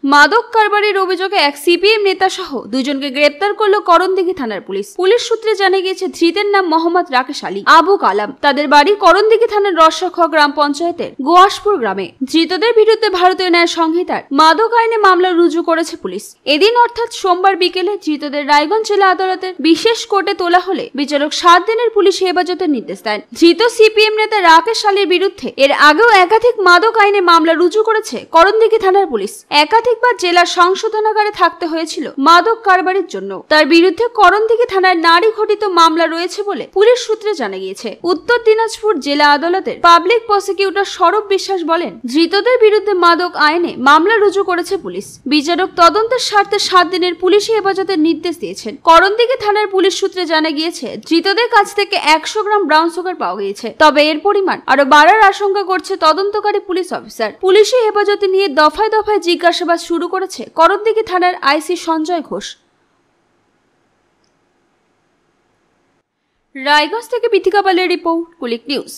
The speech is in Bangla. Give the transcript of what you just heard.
মাদক কারবারির অভিযোগে এক সিপিএম নেতা সহ দুজনকে গ্রেপ্তার করল করণদিঘি থানার পুলিশ। পুলিশ সূত্রে জানা গিয়েছে ধৃতের নাম মোহাম্মদ রাকেশ আলী, আবু কালাম। তাদের বাড়ি করণদিঘি থানার রসাখ গ্রাম পঞ্চায়েতের গোয়াসপুর গ্রামে। ধৃতদের বিরুদ্ধে ভারতীয় ন্যায় সংহিতার মাদক আইনে মামলা রুজু করেছে পুলিশ। এদিন অর্থাৎ সোমবার বিকেলে ধৃতদের রায়গঞ্জ জেলা আদালতের বিশেষ কোর্টে তোলা হলে বিচারক 7 দিনের পুলিশ হেফাজতের নির্দেশ দেন। ধৃত সিপিএম নেতা রাকেশ আলীর বিরুদ্ধে এর আগেও একাধিক মাদক আইনে মামলা রুজু করেছে করণদিঘি থানার পুলিশ। একাধিকবার জেলার সংশোধনাগারে থাকতে হয়েছিল মাদক কারবারির জন্য। তার বিরুদ্ধে করণদিঘি থানার নারী ঘটিত মামলা রয়েছে বলে পুলিশ সূত্রে জানা গিয়েছে। উত্তর দিনাজপুর জেলা আদালতের পাবলিক প্রসিকিউটর সৌরভ বিশ্বাস বলেন, ধৃতদের বিরুদ্ধে মাদক আইনে মামলা রুজু করেছে পুলিশ। বিচারক তদন্তের স্বার্থে 7 দিনের পুলিশি হেফাজতের নির্দেশ দিয়েছেন। করণদিঘি থানার পুলিশ সূত্রে জানা গিয়েছে ধৃতদের কাছ থেকে 100 গ্রাম ব্রাউন সুগার পাওয়া গিয়েছে। তবে এর পরিমাণ আরো বাড়ার আশঙ্কা করছে তদন্তকারী পুলিশ অফিসার। পুলিশি হেফাজতে নিয়ে দফায় দফায় জিজ্ঞাসাবাদ শুরু করেছে করণদিঘি থানার আইসি সঞ্জয় ঘোষ। রায়গঞ্জ থেকে বিথিকা পালের রিপোর্ট, কুলিক নিউজ।